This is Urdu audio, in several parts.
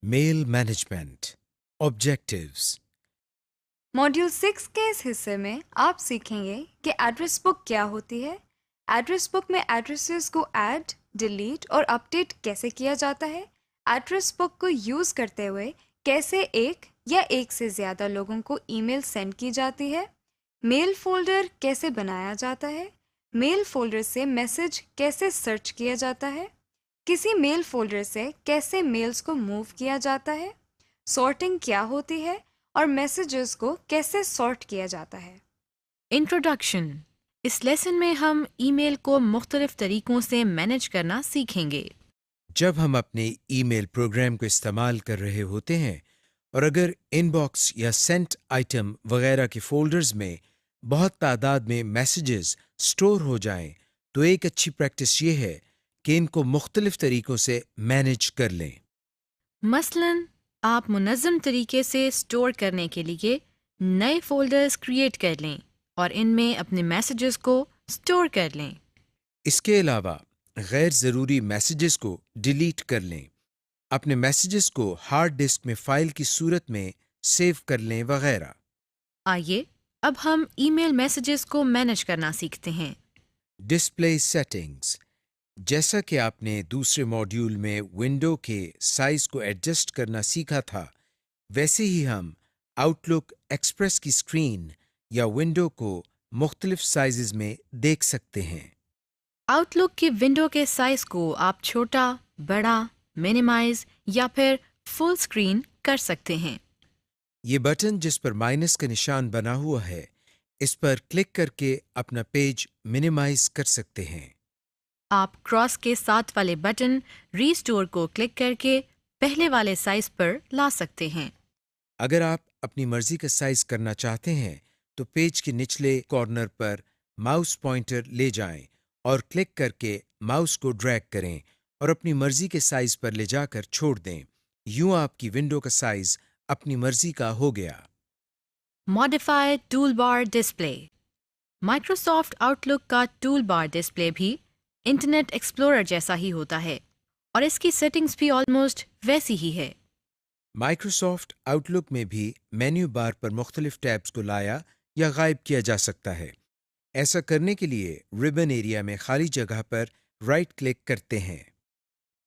میل مینجمنٹ آبجیکٹیوز۔ ماڈیول 6 کے اس حصے میں آپ سیکھیں گے کہ ایڈریس بک کیا ہوتی ہے، ایڈریس بک میں ایڈریسز کو ایڈ، ڈیلیٹ اور اپڈیٹ کیسے کیا جاتا ہے، ایڈریس بک کو یوز کرتے ہوئے کیسے ایک یا ایک سے زیادہ لوگوں کو ای میل سینڈ کی جاتی ہے، میل فولڈر کیسے بنایا جاتا ہے، میل فولڈر سے میسج کیسے سرچ کیا جاتا ہے، کسی میل فولڈر سے کیسے میلز کو موو کیا جاتا ہے، سارٹنگ کیا ہوتی ہے اور میسیجز کو کیسے سارٹ کیا جاتا ہے۔ انٹروڈکشن۔ اس لیسن میں ہم ای میل کو مختلف طریقوں سے مینیج کرنا سیکھیں گے۔ جب ہم اپنے ای میل پروگرام کو استعمال کر رہے ہوتے ہیں اور اگر ان باکس یا سینٹ آئٹم وغیرہ کے فولڈرز میں بہت تعداد میں میسیجز سٹور ہو جائیں تو ایک اچھی پریکٹس یہ ہے کہ ان کو مختلف طریقوں سے مینیج کر لیں۔ مثلاً آپ منظم طریقے سے سٹور کرنے کے لیے نئے فولڈرز کریٹ کر لیں اور ان میں اپنے میسیجز کو سٹور کر لیں۔ اس کے علاوہ غیر ضروری میسیجز کو ڈیلیٹ کر لیں، اپنے میسیجز کو ہارڈ ڈسک میں فائل کی صورت میں سیو کر لیں وغیرہ۔ آئیے اب ہم ای میل میسیجز کو مینیج کرنا سیکھتے ہیں۔ Display settings. جیسا کہ آپ نے دوسرے ماڈیول میں ونڈو کے سائز کو ایڈجسٹ کرنا سیکھا تھا، ویسے ہی ہم آؤٹ لک ایکسپریس کی اسکرین یا ونڈو کو مختلف سائزز میں دیکھ سکتے ہیں۔ آؤٹ لک کی ونڈو کے سائز کو آپ چھوٹا، بڑا، منیمائز یا پھر فل اسکرین کر سکتے ہیں۔ یہ بٹن جس پر مائنس کا نشان بنا ہوا ہے، اس پر کلک کر کے اپنا پیج منیمائز کر سکتے ہیں۔ آپ کراس کے ساتھ والے بٹن ریسٹور کو کلک کر کے پہلے والے سائز پر لا سکتے ہیں۔ اگر آپ اپنی مرضی کا سائز کرنا چاہتے ہیں تو پیج کے نچلے کارنر پر ماؤس پوائنٹر لے جائیں اور کلک کر کے ماؤس کو ڈریگ کریں اور اپنی مرضی کے سائز پر لے جا کر چھوڑ دیں۔ یوں آپ کی ونڈو کا سائز اپنی مرضی کا ہو گیا۔ ماڈیفائی ٹول بار ڈسپلے۔ مائکروسافٹ آؤٹ لک کا ٹول بار ڈسپلے بھی انٹرنیٹ ایکسپلورر جیسا ہی ہوتا ہے اور اس کی سیٹنگز بھی آلموسٹ ویسی ہی ہے۔ مائکروسافٹ آؤٹ لک میں بھی مینیو بار پر مختلف ٹیبز کو لایا یا غائب کیا جا سکتا ہے۔ ایسا کرنے کے لیے ربن ایریا میں خالی جگہ پر رائٹ کلک کرتے ہیں۔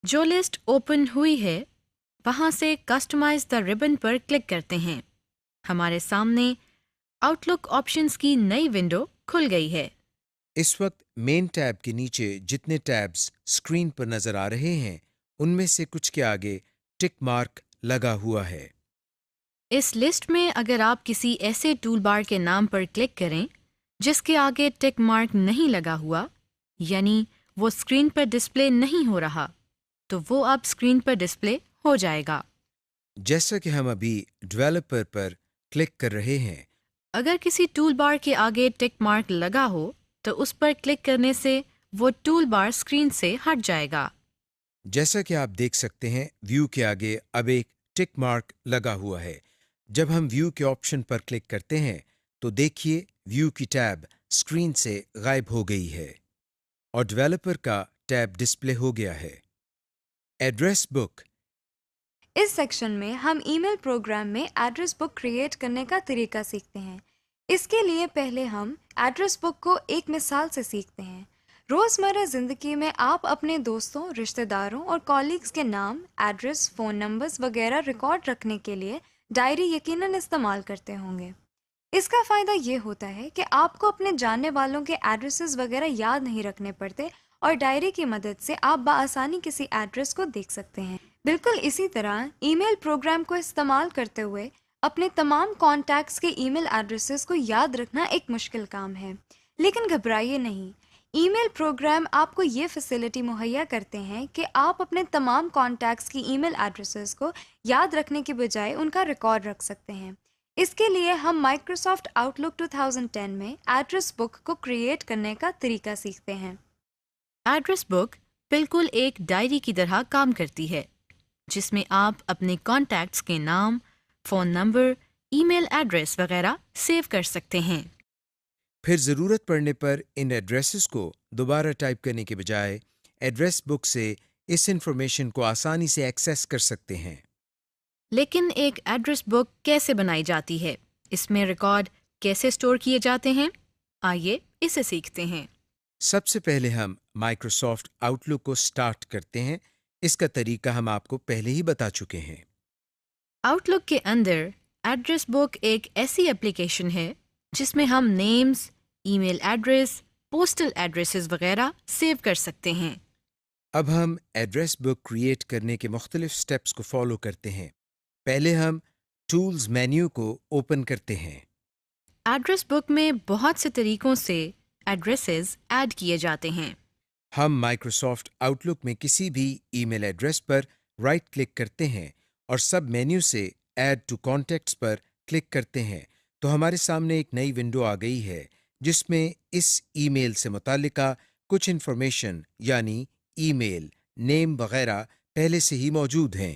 جو لسٹ اوپن ہوئی ہے وہاں سے کسٹمائز دا ربن پر کلک کرتے ہیں۔ ہمارے سامنے آؤٹ لک آپشنز کی نئی ونڈو کھل گئی ہے۔ اس وقت مین ٹیب کے نیچے جتنے ٹیبز اسکرین پر نظر آ رہے ہیں ان میں سے کچھ کے آگے ٹک مارک لگا ہوا ہے۔ اس لسٹ میں اگر آپ کسی ایسے ٹول بار کے نام پر کلک کریں جس کے آگے ٹک مارک نہیں لگا ہوا، یعنی وہ اسکرین پر ڈسپلے نہیں ہو رہا، تو وہ اب اسکرین پر ڈسپلے ہو جائے گا۔ جیسا کہ ہم ابھی ڈیولپر پر کلک کر رہے ہیں، اگر کسی ٹول بار کے آگے ٹک مارک لگا ہو تو اس پر کلک کرنے سے وہ ٹول بار اسکرین سے ہٹ جائے گا۔ جیسا کہ آپ دیکھ سکتے ہیں ویو کے آگے اب ایک ٹک مارک لگا ہوا ہے۔ جب ہم ویو کے آپشن پر کلک کرتے ہیں تو دیکھیے ویو کی ٹیب اسکرین سے غائب ہو گئی ہے اور ڈیولپر کا ٹیب ڈسپلے ہو گیا ہے۔ Address book. اس سیکشن میں ہم ای میل پروگرام میں ایڈریس بک کریٹ کرنے کا طریقہ سیکھتے ہیں۔ اس کے لیے پہلے ہم ایڈریس بک کو ایک مثال سے سیکھتے ہیں۔ روزمرہ زندگی میں آپ اپنے دوستوں، رشتہ داروں اور کالیگز کے نام، ایڈریس، فون نمبرز وغیرہ ریکارڈ رکھنے کے لیے ڈائری یقیناً استعمال کرتے ہوں گے۔ اس کا فائدہ یہ ہوتا ہے کہ آپ کو اپنے جاننے والوں کے ایڈریسز وغیرہ یاد نہیں رکھنے پڑتے اور ڈائری کی مدد سے آپ بآسانی کسی ایڈریس کو دیکھ سکتے ہیں۔ بالکل اسی طرح ای میل پروگرام کو استعمال کرتے ہوئے اپنے تمام کانٹیکٹس کے ای میل ایڈریسز کو یاد رکھنا ایک مشکل کام ہے، لیکن گھبرائیے نہیں، ای میل پروگرام آپ کو یہ فیسلٹی مہیا کرتے ہیں کہ آپ اپنے تمام کانٹیکٹس کی ای میل ایڈریسز کو یاد رکھنے کے بجائے ان کا ریکارڈ رکھ سکتے ہیں۔ اس کے لیے ہم مائکروسافٹ آؤٹ لک 2010 میں ایڈریس بک کو کریٹ کرنے کا طریقہ سیکھتے ہیں۔ ایڈریس بک بالکل ایک ڈائری کی طرح کام کرتی ہے جس میں آپ اپنے کانٹیکٹس کے نام، فون نمبر، ای میل ایڈریس وغیرہ سیو کر سکتے ہیں۔ پھر ضرورت پڑنے پر ان ایڈریسز کو دوبارہ ٹائپ کرنے کے بجائے ایڈریس بک سے اس انفارمیشن کو آسانی سے ایکسیس کر سکتے ہیں۔ لیکن ایک ایڈریس بک کیسے بنائی جاتی ہے؟ اس میں ریکارڈ کیسے اسٹور کیے جاتے ہیں؟ آئیے اسے سیکھتے ہیں۔ سب سے پہلے ہم مائکروسافٹ آؤٹ لک کو سٹارٹ کرتے ہیں۔ اس کا طریقہ ہم آپ کو پہلے ہی بتا چکے ہیں۔ آؤٹ لک کے اندر ایڈریس بک ایک ایسی اپلیکیشن ہے جس میں ہم نیمز، ای میل ایڈریس، پوسٹل ایڈریسز وغیرہ سیو کر سکتے ہیں۔ اب ہم ایڈریس بک کریٹ کرنے کے مختلف سٹیپس کو فالو کرتے ہیں۔ پہلے ہم ٹولز مینیو کو اوپن کرتے ہیں۔ ایڈریس بک میں بہت سے طریقوں سے ایڈریسز ایڈ کیے جاتے ہیں۔ ہم مائکروسافٹ آؤٹ لک میں کسی بھی ای میل ایڈریس پر رائٹ کلک کرتے ہیں اور سب مینیو سے ایڈ ٹو کانٹیکٹس پر کلک کرتے ہیں تو ہمارے سامنے ایک نئی ونڈو آ گئی ہے جس میں اس ای میل سے متعلقہ کچھ انفارمیشن یعنی ای میل، نیم وغیرہ پہلے سے ہی موجود ہیں۔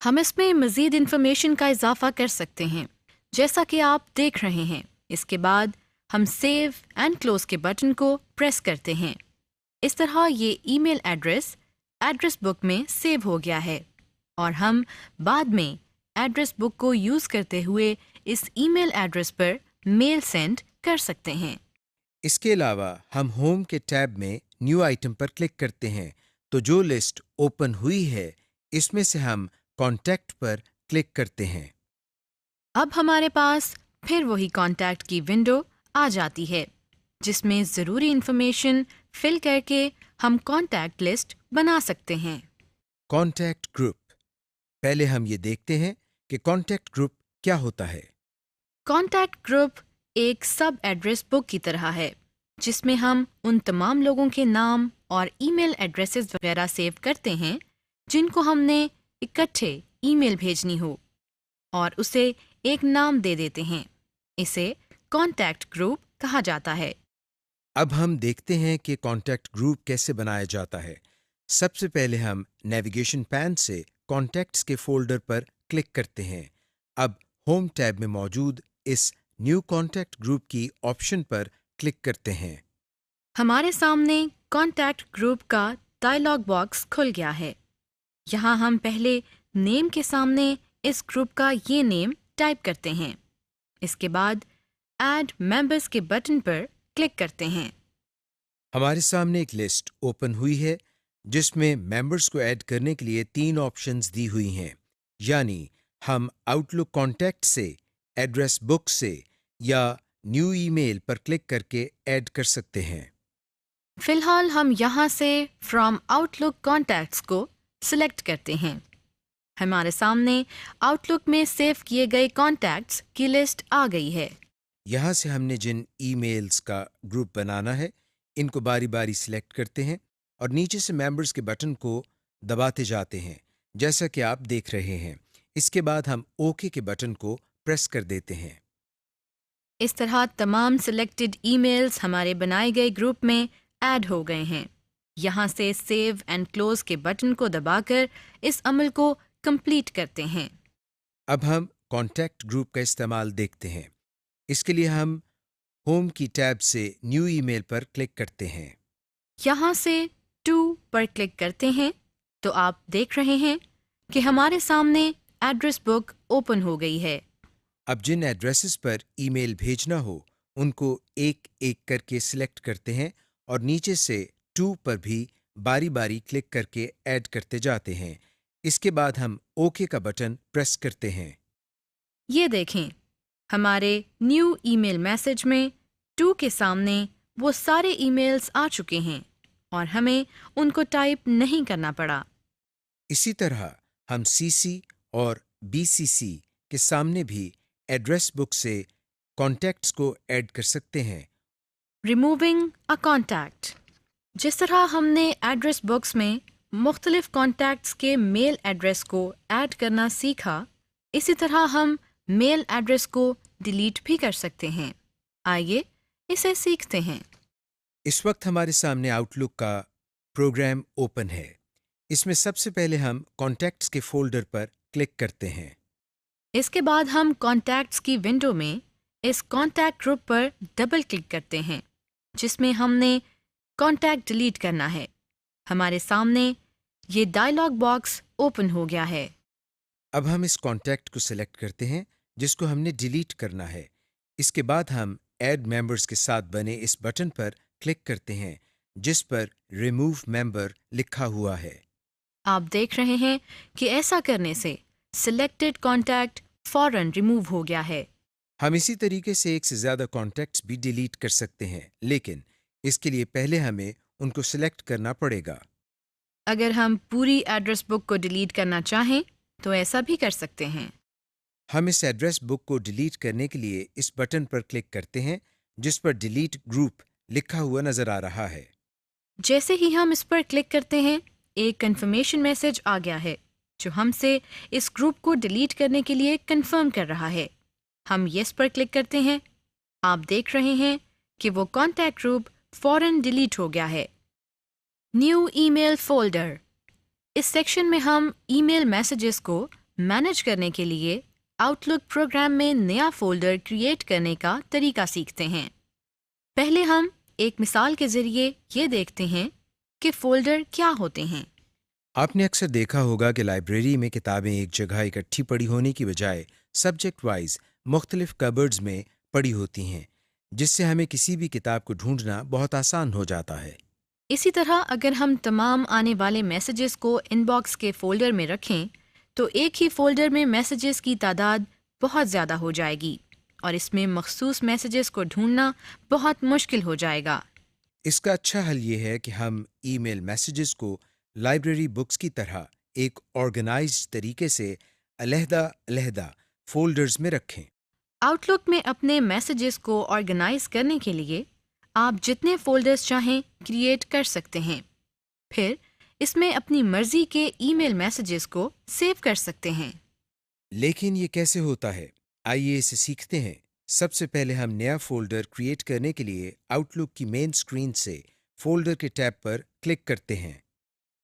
ہم اس میں مزید انفارمیشن کا اضافہ کر سکتے ہیں جیسا کہ آپ دیکھ رہے ہیں۔ اس کے بعد ہم سیو اینڈ کلوز کے بٹن کو پریس کرتے ہیں۔ اس طرح یہ ای میل ایڈریس بک میں سیو ہو گیا ہے اور ہم بعد میں ایڈریس بک کو یوز کرتے ہوئے اس ای میل ایڈریس پر میل سینڈ کر سکتے ہیں۔ اس کے علاوہ ہم ہوم کے ٹیب میں نیو آئٹم پر کلک کرتے ہیں تو جو لسٹ اوپن ہوئی ہے اس میں سے ہم کانٹیکٹ پر کلک کرتے ہیں۔ اب ہمارے پاس پھر وہی کانٹیکٹ کی ونڈو آ جاتی ہے جس میں ضروری انفارمیشن فل کر کے ہم کانٹیکٹ لسٹ بنا سکتے ہیں۔ Contact group. پہلے ہم یہ دیکھتے ہیں کہ کانٹیکٹ گروپ کیا ہوتا ہے۔ کانٹیکٹ گروپ ایک سب ایڈریس بک کی طرح ہے جس میں ہم ان تمام لوگوں کے نام اور ای میل ایڈریسز وغیرہ سیو کرتے ہیں جن کو ہم نے اکٹھے ای میل بھیجنی ہو اور اسے ایک نام دے دیتے ہیں۔ اسے کانٹیکٹ گروپ کہا جاتا ہے۔ اب ہم دیکھتے ہیں کہ کانٹیکٹ گروپ کیسے بنایا جاتا ہے۔ سب سے پہلے ہم نیویگیشن پین سے کانٹیکٹس کے فولڈر پر کلک کرتے ہیں۔ اب ہوم ٹیب میں موجود اس نیو کانٹیکٹ گروپ کی آپشن پر کلک کرتے ہیں۔ ہمارے سامنے کانٹیکٹ گروپ کا ڈائلاگ باکس کھل گیا ہے۔ یہاں ہم پہلے نیم کے سامنے اس گروپ کا یہ نیم ٹائپ کرتے ہیں۔ اس کے بعد ایڈ ممبرز کے بٹن پر کلک کرتے ہیں۔ ہمارے سامنے ایک لسٹ اوپن ہوئی ہے جس میں ممبرز کو ایڈ کرنے کے لیے 3 آپشنز دی ہوئی ہیں، یعنی ہم آؤٹ لک کانٹیکٹ سے، ایڈریس بک سے یا نیو ای میل پر کلک کر کے ایڈ کر سکتے ہیں۔ فی الحال ہم یہاں سے فرام آؤٹ لک کانٹیکٹس کو سلیکٹ کرتے ہیں۔ ہمارے سامنے آؤٹ لک میں سیو کیے گئے کانٹیکٹس کی لسٹ آ گئی ہے۔ یہاں سے ہم نے جن ای میلز کا گروپ بنانا ہے ان کو باری باری سلیکٹ کرتے ہیں اور نیچے سے ممبرز کے بٹن کو دباتے جاتے ہیں جیسا کہ آپ دیکھ رہے ہیں۔ اس کے بعد ہم اوکے کے بٹن کو پریس کر دیتے ہیں۔ اس طرح تمام سلیکٹڈ ای میلز ہمارے بنائے گئے گروپ میں ایڈ ہو گئے ہیں۔ یہاں سے سیو اینڈ کلوز کے بٹن کو دبا کر اس عمل کو کمپلیٹ کرتے ہیں۔ اب ہم کانٹیکٹ گروپ کا استعمال دیکھتے ہیں۔ اس کے لیے ہم ہوم کی ٹیب سے نیو ای میل پر کلک کرتے ہیں۔ یہاں سے ٹو پر کلک کرتے ہیں تو آپ دیکھ رہے ہیں کہ ہمارے سامنے ایڈریس بک اوپن ہو گئی ہے۔ اب جن ایڈریسز پر ای میل بھیجنا ہو ان کو ایک ایک کر کے سلیکٹ کرتے ہیں اور نیچے سے ٹو پر بھی باری باری کلک کر کے ایڈ کرتے جاتے ہیں۔ اس کے بعد ہم اوکے کا بٹن پریس کرتے ہیں۔ یہ دیکھیں ہمارے نیو ای میل میسج میں 2 کے سامنے وہ سارے ای میلز آ چکے ہیں اور ہمیں ان کو ٹائپ نہیں کرنا پڑا۔ اسی طرح ہم سی سی اور بی سی سی کے سامنے بھی ایڈریس بک سے کانٹیکٹس کو ایڈ کر سکتے ہیں۔ Removing a contact. جس طرح ہم نے ایڈریس بکس میں مختلف کانٹیکٹس کے میل ایڈریس کو ایڈ کرنا سیکھا، اسی طرح ہم میل ایڈریس کو ڈیلیٹ بھی کر سکتے ہیں۔ آئیے اسے سیکھتے ہیں۔ اس وقت ہمارے سامنے آؤٹ لک کا پروگرام اوپن ہے۔ اس میں سب سے پہلے ہم کانٹیکٹس کے فولڈر پر کلک کرتے ہیں۔ اس کے بعد ہم کانٹیکٹس کی ونڈو میں اس کانٹیکٹ گروپ پر ڈبل کلک کرتے ہیں جس میں ہم نے کانٹیکٹ ڈیلیٹ کرنا ہے۔ ہمارے سامنے یہ ڈائلاگ باکس اوپن ہو گیا ہے۔ اب ہم اس کانٹیکٹ کو سلیکٹ کرتے ہیں جس کو ہم نے ڈیلیٹ کرنا ہے۔ اس کے بعد ہم ایڈ ممبرز کے ساتھ بنے اس بٹن پر کلک کرتے ہیں جس پر ریموو ممبر لکھا ہوا ہے۔ آپ دیکھ رہے ہیں کہ ایسا کرنے سے سلیکٹڈ کانٹیکٹ فوراً ریموو ہو گیا ہے۔ ہم اسی طریقے سے ایک سے زیادہ کانٹیکٹس بھی ڈیلیٹ کر سکتے ہیں، لیکن اس کے لیے پہلے ہمیں ان کو سلیکٹ کرنا پڑے گا۔ اگر ہم پوری ایڈریس بک کو ڈیلیٹ کرنا چاہیں تو ایسا بھی کر سکتے ہیں۔ ہم اس ایڈریس بک کو ڈیلیٹ کرنے کے لیے اس بٹن پر کلک کرتے ہیں جس پر ڈیلیٹ گروپ لکھا ہوا نظر آ رہا ہے۔ جیسے ہی ہم اس پر کلک کرتے ہیں ایک کنفرمیشن میسج آ گیا ہے جو ہم سے اس گروپ کو ڈیلیٹ کرنے کے لیے کنفرم کر رہا ہے۔ ہم یس پر کلک کرتے ہیں۔ آپ دیکھ رہے ہیں کہ وہ کانٹیکٹ گروپ فوراً ڈیلیٹ ہو گیا ہے۔ نیو ای میل فولڈر، اس سیکشن میں ہم ای میل میسیجز کو مینیج کرنے کے لیے آؤٹ لک پروگرام میں نیا فولڈر کریٹ کرنے کا طریقہ سیکھتے ہیں۔ پہلے ہم ایک مثال کے ذریعے یہ دیکھتے ہیں کہ فولڈر کیا ہوتے ہیں۔ آپ نے اکثر دیکھا ہوگا کہ لائبریری میں کتابیں ایک جگہ اکٹھی پڑی ہونے کی بجائے سبجیکٹ وائز مختلف کبرڈز میں پڑی ہوتی ہیں، جس سے ہمیں کسی بھی کتاب کو ڈھونڈنا بہت آسان ہو جاتا ہے۔ اسی طرح اگر ہم تمام آنے والے میسیجز کو ان باکس کے فولڈر میں رکھیں تو ایک ہی فولڈر میں میسیجز کی تعداد بہت زیادہ ہو جائے گی اور اس میں مخصوص میسیجز کو ڈھونڈنا بہت مشکل ہو جائے گا۔ اس کا اچھا حل یہ ہے کہ ہم ای میل میسیجز کو لائبریری بکس کی طرح ایک آرگنائزڈ طریقے سے علیحدہ علیحدہ فولڈرز میں رکھیں۔ آؤٹ لک میں اپنے میسیجز کو آرگنائز کرنے کے لیے آپ جتنے فولڈرز چاہیں کریٹ کر سکتے ہیں، پھر اس میں اپنی مرضی کے ای میل میسیجز کو سیو کر سکتے ہیں۔ لیکن یہ کیسے ہوتا ہے؟ آئیے اسے سیکھتے ہیں۔ سب سے پہلے ہم نیا فولڈر کریٹ کرنے کے لیے آؤٹ لک کی مین اسکرین سے فولڈر کے ٹیب پر کلک کرتے ہیں۔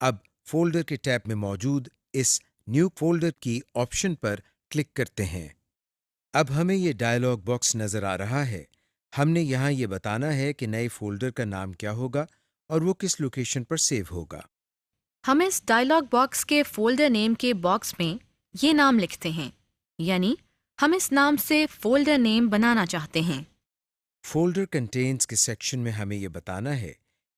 اب فولڈر کے ٹیب میں موجود اس نیو فولڈر کی آپشن پر کلک کرتے ہیں۔ اب ہمیں یہ ڈائلاگ باکس نظر آ رہا ہے۔ ہم نے یہاں یہ بتانا ہے کہ نئے فولڈر کا نام کیا ہوگا اور وہ کس لوکیشن پر سیو ہوگا۔ ہم اس ڈائلاگ باکس کے فولڈر نیم کے باکس میں یہ نام لکھتے ہیں، یعنی ہم اس نام سے فولڈر نیم بنانا چاہتے ہیں۔ فولڈر کنٹینز کے سیکشن میں ہمیں یہ بتانا ہے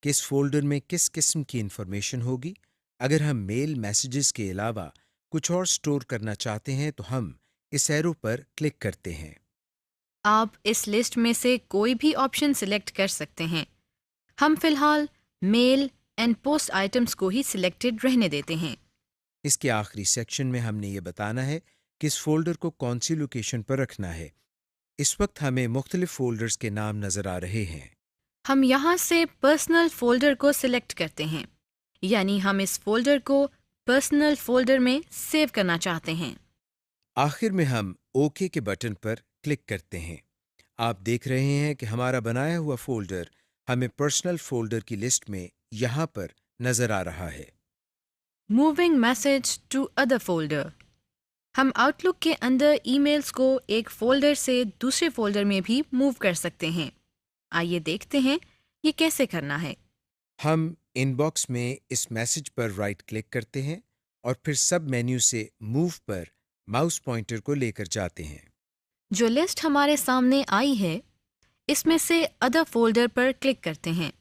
کہ اس فولڈر میں کس قسم کی انفارمیشن ہوگی۔ اگر ہم میل میسیجز کے علاوہ کچھ اور سٹور کرنا چاہتے ہیں تو ہم اس ایرو پر کلک کرتے ہیں۔ آپ اس لسٹ میں سے کوئی بھی آپشن سلیکٹ کر سکتے ہیں۔ ہم فی الحال میل اینڈ پوسٹ آئٹمس کو ہی سلیکٹڈ رہنے دیتے ہیں۔ اس کے آخری سیکشن میں ہم نے یہ بتانا ہے کہ اس فولڈر کو کون سی لوکیشن پر رکھنا ہے۔ اس وقت ہمیں مختلف فولڈرز کے نام نظر آ رہے ہیں۔ ہم یہاں سے پرسنل فولڈر کو سلیکٹ کرتے ہیں، یعنی ہم اس فولڈر کو پرسنل فولڈر میں سیو کرنا چاہتے ہیں۔ آخر میں ہم اوکے کے بٹن پر کلک کرتے ہیں۔ آپ دیکھ رہے ہیں کہ ہمارا بنایا ہوا فولڈر ہمیں پرسنل فولڈر کی لسٹ میں یہاں پر نظر آ رہا ہے۔ Moving message to other folder, ہم آؤٹ لک کے اندر ای میلز کو ایک فولڈر سے دوسرے فولڈر میں بھی موو کر سکتے ہیں۔ آئیے دیکھتے ہیں یہ کیسے کرنا ہے۔ ہم ان باکس میں اس میسج پر رائٹ کلک کرتے ہیں اور پھر سب مینیو سے موو پر ماؤس پوائنٹر کو لے کر جاتے ہیں۔ جو لسٹ ہمارے سامنے آئی ہے اس میں سے ادر فولڈر پر کلک کرتے ہیں۔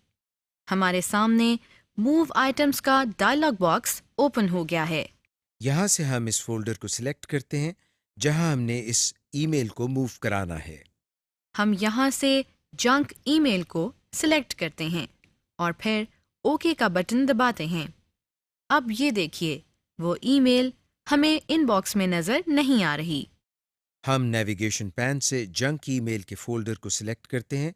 ہمارے سامنے موو آئٹمس کا ڈائلاگ باکس اوپن ہو گیا ہے۔ یہاں سے ہم اس فولڈر کو سلیکٹ کرتے ہیں جہاں ہم نے اس ای میل کو موو کرانا ہے۔ ہم یہاں سے جنک ای میل کو سلیکٹ کرتے ہیں اور پھر اوکے کا بٹن دباتے ہیں۔ اب یہ دیکھیے وہ ای میل ہمیں ان باکس میں نظر نہیں آ رہی۔ ہم نیویگیشن پین سے جنک ای میل کے فولڈر کو سلیکٹ کرتے ہیں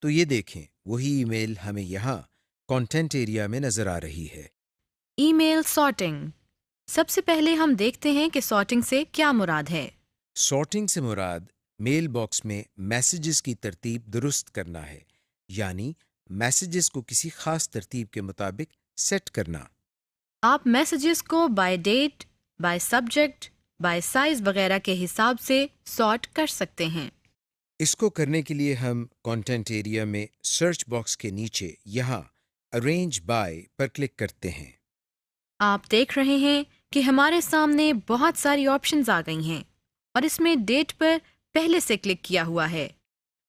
تو یہ دیکھیں وہی ای میل ہمیں یہاں کانٹینٹ ایریا میں نظر آ رہی ہے۔ ای میل سارٹنگ، سب سے پہلے ہم دیکھتے ہیں کہ سارٹنگ سے کیا مراد ہے۔ سارٹنگ سے مراد میل باکس میں میسیجز کی ترتیب درست کرنا ہے، یعنی میسیجز کو کسی خاص ترتیب کے مطابق سیٹ کرنا۔ آپ میسیجز کو by date, by subject, by size وغیرہ کے حساب سے سارٹ کر سکتے ہیں۔ اس کو کرنے کے لیے ہم کانٹینٹ ایریا میں سرچ باکس کے نیچے یہاں ارینج بائی پر کلک کرتے ہیں۔ آپ دیکھ رہے ہیں کہ ہمارے سامنے بہت ساری آپشنز آ گئی ہیں اور اس میں ڈیٹ پر پہلے سے کلک کیا ہوا ہے۔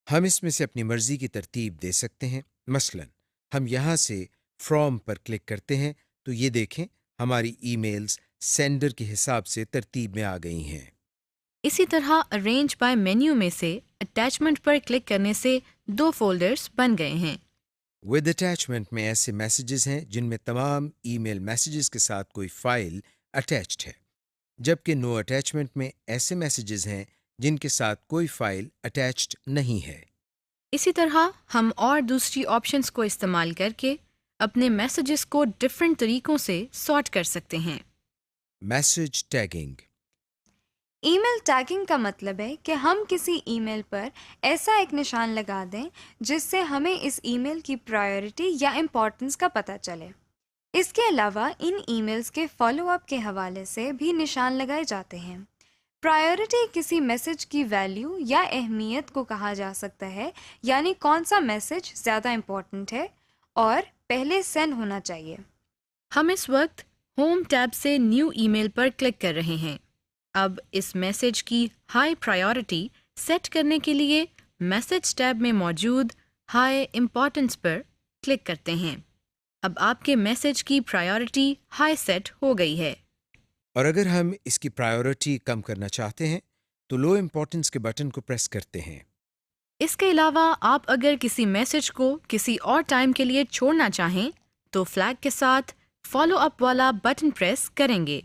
ہم اس میں سے اپنی مرضی کی ترتیب دے سکتے ہیں۔ مثلا ہم یہاں سے فرام پر کلک کرتے ہیں تو یہ دیکھیں ہماری ای میلز سینڈر کے حساب سے ترتیب میں آ گئی ہیں۔ اسی طرح ارینج بائی مینیو میں سے اٹیچمنٹ پر کلک کرنے سے 2 فولڈرز بن گئے ہیں۔ ود اٹیچمنٹ میں ایسے میسیجز ہیں جن میں تمام ای میل میسیجز کے ساتھ کوئی فائل اٹیچڈ ہے، جبکہ نو اٹیچمنٹ میں ایسے میسیجز ہیں جن کے ساتھ کوئی فائل اٹیچڈ نہیں ہے۔ اسی طرح ہم اور دوسری آپشنز کو استعمال کر کے اپنے میسیجز کو ڈفرینٹ طریقوں سے سارٹ کر سکتے ہیں۔ Message tagging. Email tagging کا مطلب ہے کہ ہم کسی ای میل پر ایسا ایک نشان لگا دیں جس سے ہمیں اس ای میل کی پرائیورٹی یا امپورٹنس کا پتہ چلے۔ اس کے علاوہ ان ای میلز کے فالو اپ کے حوالے سے بھی نشان لگائے جاتے ہیں۔ پرائیورٹی کسی میسج کی ویلیو یا اہمیت کو کہا جا سکتا ہے، یعنی کون سا میسج زیادہ امپورٹنٹ ہے اور پہلے سینڈ ہونا چاہیے۔ ہم اس وقت ہوم ٹیب سے نیو ای میل پر کلک کر رہے ہیں۔ اب اس میسج کی ہائی پرائیورٹی سیٹ کرنے کے لیے میسج ٹیب میں موجود ہائی امپورٹنس پر کلک کرتے ہیں۔ اب آپ کے میسج کی پرائیورٹی ہائی سیٹ ہو گئی ہے۔ اور اگر ہم اس کی پرائیورٹی کم کرنا چاہتے ہیں تو لو امپورٹنس کے بٹن کو پریس کرتے ہیں۔ اس کے علاوہ آپ اگر کسی میسج کو کسی اور ٹائم کے لیے چھوڑنا چاہیں تو فلیگ کے ساتھ فالو اپ والا بٹن پریس کریں گے۔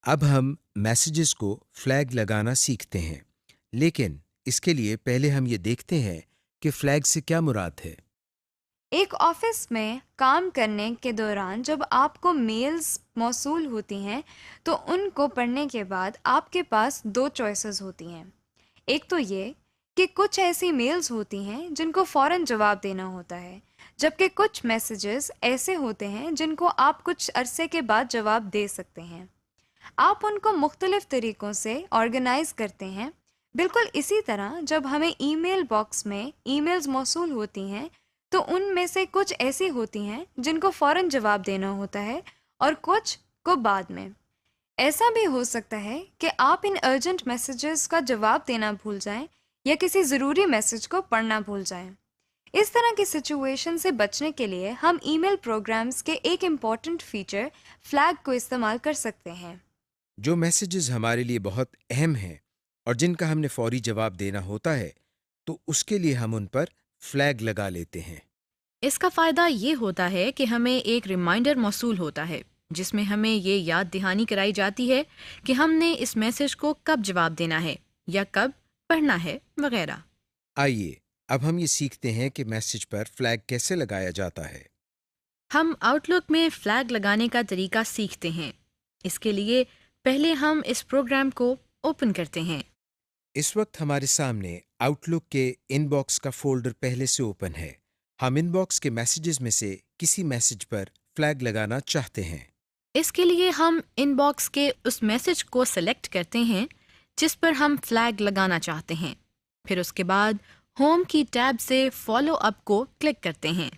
اب ہم میسیجز کو فلیگ لگانا سیکھتے ہیں، لیکن اس کے لیے پہلے ہم یہ دیکھتے ہیں کہ فلیگ سے کیا مراد ہے۔ ایک آفس میں کام کرنے کے دوران جب آپ کو میلز موصول ہوتی ہیں تو ان کو پڑھنے کے بعد آپ کے پاس 2 چوائسز ہوتی ہیں۔ ایک تو یہ کہ کچھ ایسی میلز ہوتی ہیں جن کو فوراً جواب دینا ہوتا ہے، جبکہ کچھ میسیجز ایسے ہوتے ہیں جن کو آپ کچھ عرصے کے بعد جواب دے سکتے ہیں۔ آپ ان کو مختلف طریقوں سے آرگنائز کرتے ہیں۔ بالکل اسی طرح جب ہمیں ای میل باکس میں ای میلز موصول ہوتی ہیں تو ان میں سے کچھ ایسی ہوتی ہیں جن کو فوراً جواب دینا ہوتا ہے اور کچھ کو بعد میں۔ ایسا بھی ہو سکتا ہے کہ آپ ان ارجنٹ میسیجز کا جواب دینا بھول جائیں یا کسی ضروری میسیج کو پڑھنا بھول جائیں۔ اس طرح کی سچویشن سے بچنے کے لیے ہم ای میل پروگرامز کے ایک امپورٹنٹ فیچر فلیگ کو استعمال کر سکتے ہیں۔ جو میسیجز ہمارے لیے بہت اہم ہیں اور جن کا ہم نے فوری جواب دینا ہوتا ہے تو اس کے لیے ہم ان پر فلیگ لگا لیتے ہیں۔ اس کا فائدہ یہ ہوتا ہے کہ ہمیں ایک ریمائنڈر موصول ہوتا ہے جس میں ہمیں یہ یاد دہانی کرائی جاتی ہے کہ ہم نے اس میسج کو کب جواب دینا ہے یا کب پڑھنا ہے وغیرہ۔ آئیے اب ہم یہ سیکھتے ہیں کہ میسیج پر فلیگ کیسے لگایا جاتا ہے۔ ہم آؤٹ لک میں فلیگ لگانے کا طریقہ سیکھتے ہیں۔ اس کے لیے پہلے ہم اس پروگرام کو اوپن کرتے ہیں۔ اس وقت ہمارے سامنے آؤٹ لک کے ان باکس کا فولڈر پہلے سے اوپن ہے۔ ہم ان باکس کے میسیجز میں سے کسی میسیج پر فلیگ لگانا چاہتے ہیں۔ اس کے لیے ہم ان باکس کے اس میسج کو سلیکٹ کرتے ہیں جس پر ہم فلیگ لگانا چاہتے ہیں، پھر اس کے بعد ہوم کی ٹیب سے فالو اپ کو کلک کرتے ہیں۔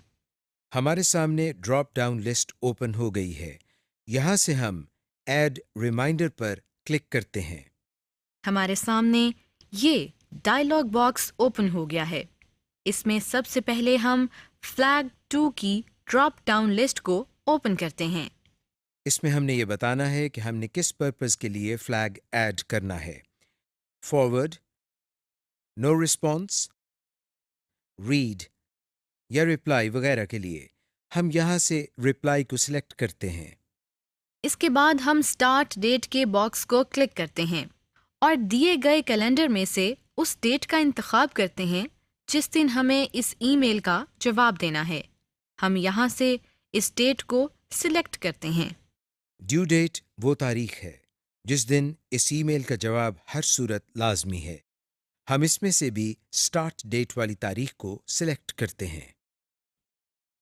ہمارے سامنے ڈراپ ڈاؤن لسٹ اوپن ہو گئی ہے۔ یہاں سے ہم ایڈ ریمائنڈر پر کلک کرتے ہیں۔ ہمارے سامنے یہ ڈائلاگ باکس اوپن ہو گیا ہے۔ اس میں سب سے پہلے ہم فلیگ 2 کی ڈراپ ڈاؤن لسٹ کو اوپن کرتے ہیں۔ اس میں ہم نے یہ بتانا ہے کہ ہم نے کس پرپز کے لیے فلیگ ایڈ کرنا ہے۔ فارورڈ، نو رسپانس، ریڈ یا رپلائی وغیرہ کے لیے ہم یہاں سے رپلائی کو سلیکٹ کرتے ہیں۔ اس کے بعد ہم سٹارٹ ڈیٹ کے باکس کو کلک کرتے ہیں اور دیے گئے کیلنڈر میں سے اس ڈیٹ کا انتخاب کرتے ہیں جس دن ہمیں اس ای میل کا جواب دینا ہے۔ ہم یہاں سے اس ڈیٹ کو سلیکٹ کرتے ہیں۔ ڈیو ڈیٹ وہ تاریخ ہے جس دن اس ای میل کا جواب ہر صورت لازمی ہے۔ ہم اس میں سے بھی سٹارٹ ڈیٹ والی تاریخ کو سلیکٹ کرتے ہیں۔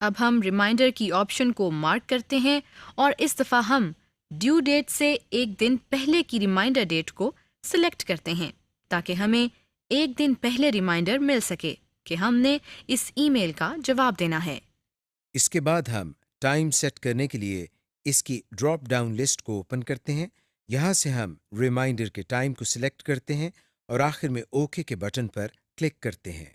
اب ہم ریمائنڈر کی آپشن کو مارک کرتے ہیں اور اس دفعہ ہم ڈیو ڈیٹ سے ایک دن پہلے کی ریمائنڈر ڈیٹ کو سلیکٹ کرتے ہیں تاکہ ہمیں ایک دن پہلے ریمائنڈر مل سکے کہ ہم نے اس ای میل کا جواب دینا ہے۔ اس کے بعد ہم ٹائم سیٹ کرنے کے لیے اس کی ڈراپ ڈاؤن لسٹ کو اوپن کرتے ہیں. یہاں سے ہم ریمائنڈر کے ٹائم کو سلیکٹ کرتے ہیں اور آخر میں اوکے کے بٹن پر کلک کرتے ہیں.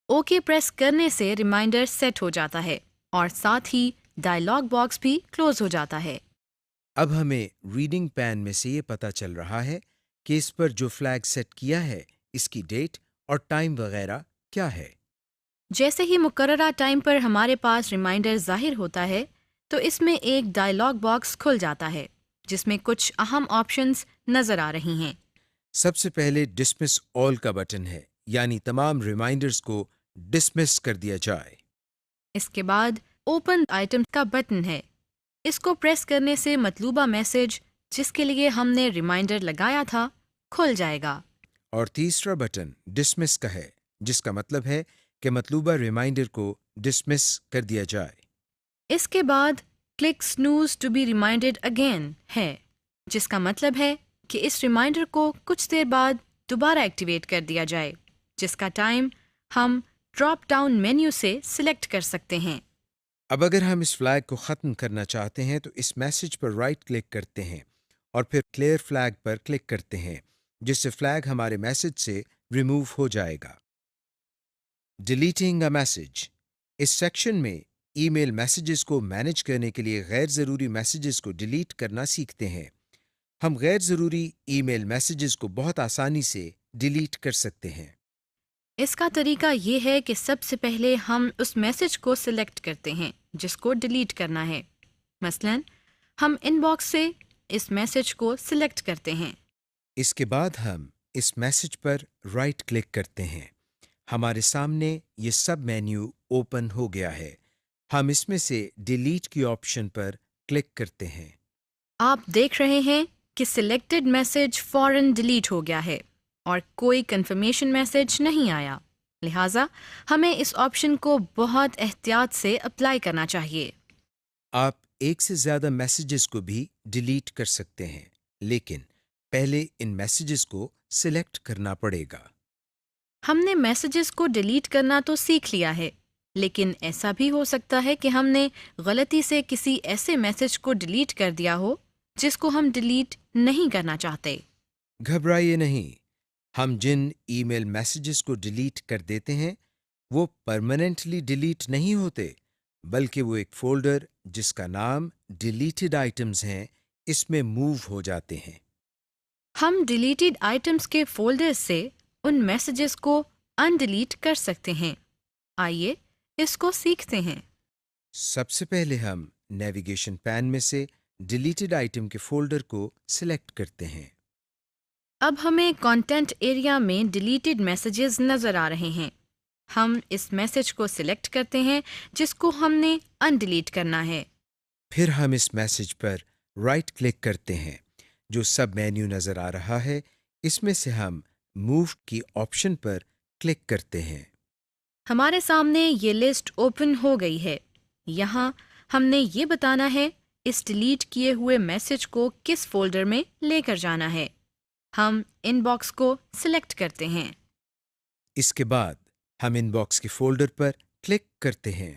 اوکے پریس کرنے سے ریمائنڈر سیٹ ہو جاتا ہے اور ساتھ ہی ڈائلاگ باکس بھی کلوز ہو جاتا ہے. اب ہمیں ریڈنگ پین میں سے یہ پتہ چل رہا ہے کہ اس پر جو فلیگ سیٹ کیا ہے اس کی ڈیٹ اور ٹائم وغیرہ کیا ہے. جیسے ہی مقررہ ٹائم پر ہمارے پاس ریمائنڈر ظاہر ہوتا ہے تو اس میں ایک ڈائلاگ باکس کھل جاتا ہے جس میں کچھ اہم آپشنز نظر آ رہی ہیں. سب سے پہلے ڈسمس آل کا بٹن ہے، یعنی تمام ریمائنڈرز کو ڈسمس کر دیا جائے. اس کے بعد اوپن آئٹم کا بٹن ہے. اس کو پریس کرنے سے مطلوبہ میسج جس کے لیے ہم نے ریمائنڈر لگایا تھا کھل جائے گا. اور تیسرا بٹن ڈسمس کا ہے، جس کا مطلب ہے کہ مطلوبہ ریمائنڈر کو ڈسمس کر دیا جائے. اس کے بعد click snooze to be reminded again ہے، جس کا مطلب ہے کہ اس ریمائنڈر کو کچھ دیر بعد دوبارہ ایکٹیویٹ کر دیا جائے، جس کا ٹائم ہم ڈراپ ڈاؤن مینیو سے سلیکٹ کر سکتے ہیں. اب اگر ہم اس فلیگ کو ختم کرنا چاہتے ہیں تو اس میسج پر رائٹ کلک کرتے ہیں اور پھر کلیئر فلیگ پر کلک کرتے ہیں، جس سے فلیگ ہمارے میسج سے ریموو ہو جائے گا. Deleting a message. اس سیکشن میں ای میل میسیجز کو مینیج کرنے کے لیے غیر ضروری میسیجز کو ڈیلیٹ کرنا سیکھتے ہیں. ہم غیر ضروری ای میل میسیجز کو بہت آسانی سے ڈیلیٹ کر سکتے ہیں. اس کا طریقہ یہ ہے کہ سب سے پہلے ہم اس میسج کو سلیکٹ کرتے ہیں جس کو ڈیلیٹ کرنا ہے. مثلاً ہم ان باکس سے اس میسج کو سلیکٹ کرتے ہیں. اس کے بعد ہم اس میسج پر رائٹ کلک کرتے ہیں. ہمارے سامنے یہ سب مینیو اوپن ہو گیا ہے. ہم اس میں سے ڈیلیٹ کی آپشن پر کلک کرتے ہیں. آپ دیکھ رہے ہیں کہ سلیکٹڈ میسج فوراً ڈیلیٹ ہو گیا ہے اور کوئی کنفرمیشن میسج نہیں آیا. لہٰذا ہمیں اس آپشن کو بہت احتیاط سے اپلائی کرنا چاہیے. آپ ایک سے زیادہ میسیجز کو بھی ڈیلیٹ کر سکتے ہیں، لیکن پہلے ان میسیجز کو سلیکٹ کرنا پڑے گا. ہم نے میسیجز کو ڈیلیٹ کرنا تو سیکھ لیا ہے، لیکن ایسا بھی ہو سکتا ہے کہ ہم نے غلطی سے کسی ایسے میسج کو ڈیلیٹ کر دیا ہو جس کو ہم ڈیلیٹ نہیں کرنا چاہتے. گھبرائیے نہیں. ہم جن ای میل میسیجز کو ڈیلیٹ کر دیتے ہیں وہ پرماننٹلی ڈیلیٹ نہیں ہوتے، بلکہ وہ ایک فولڈر جس کا نام ڈیلیٹڈ آئٹمز ہیں اس میں موو ہو جاتے ہیں. ہم ڈیلیٹڈ آئٹمز کے فولڈر سے ان میسیجز کو ان ڈیلیٹ کر سکتے ہیں. آئیے اس کو سیکھتے ہیں. سب سے پہلے ہم نیویگیشن پین میں سے ڈیلیٹڈ آئٹم کے فولڈر کو سلیکٹ کرتے ہیں. اب ہمیں کانٹینٹ ایریا میں ڈیلیٹڈ میسیجز نظر آ رہے ہیں. ہم اس میسج کو سلیکٹ کرتے ہیں جس کو ہم نے ان ڈیلیٹ کرنا ہے. پھر ہم اس میسج پر رائٹ کلک کرتے ہیں. جو سب مینیو نظر آ رہا ہے اس میں سے ہم موو کی آپشن پر کلک کرتے ہیں. ہمارے سامنے یہ لسٹ اوپن ہو گئی ہے. یہاں ہم نے یہ بتانا ہے اس ڈیلیٹ کیے ہوئے میسج کو کس فولڈر میں لے کر جانا ہے. ہم ان باکس کو سلیکٹ کرتے ہیں. اس کے بعد ہم ان باکس کے فولڈر پر کلک کرتے ہیں.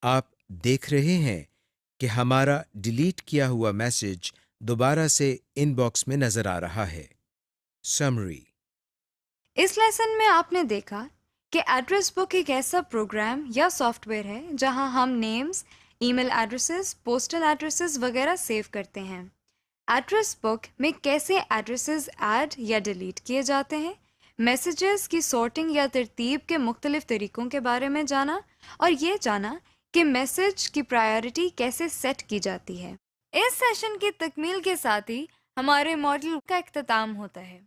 آپ دیکھ رہے ہیں کہ ہمارا ڈیلیٹ کیا ہوا میسج دوبارہ سے ان باکس میں نظر آ رہا ہے. سمری. اس لیسن میں آپ نے دیکھا کہ ایڈریس بک ایک ایسا پروگرام یا سافٹ ویئر ہے جہاں ہم نیمز، ای میل ایڈریسز، پوسٹل ایڈریسز وغیرہ سیو کرتے ہیں. ایڈریس بک میں کیسے ایڈریسز ایڈ یا ڈیلیٹ کیے جاتے ہیں، میسیجز کی سارٹنگ یا ترتیب کے مختلف طریقوں کے بارے میں جانا، اور یہ جانا کہ میسج کی پرائیورٹی کیسے سیٹ کی جاتی ہے. اس سیشن کی تکمیل کے ساتھ ہی ہمارے ماڈیول کا اختتام ہوتا ہے.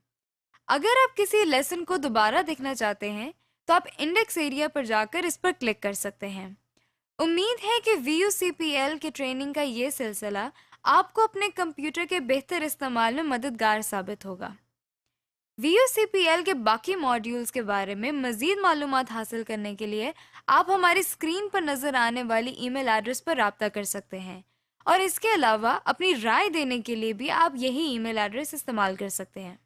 اگر آپ کسی لیسن کو دوبارہ دیکھنا چاہتے ہیں تو آپ انڈیکس ایریا پر جا کر اس پر کلک کر سکتے ہیں. امید ہے کہ VUCPL کے ٹریننگ کا یہ سلسلہ آپ کو اپنے کمپیوٹر کے بہتر استعمال میں مددگار ثابت ہوگا. VUCPL کے باقی ماڈیولز کے بارے میں مزید معلومات حاصل کرنے کے لیے آپ ہماری اسکرین پر نظر آنے والی ای میل ایڈریس پر رابطہ کر سکتے ہیں، اور اس کے علاوہ اپنی رائے دینے کے لیے بھی آپ یہی ای میل ایڈریس استعمال کر سکتے ہیں.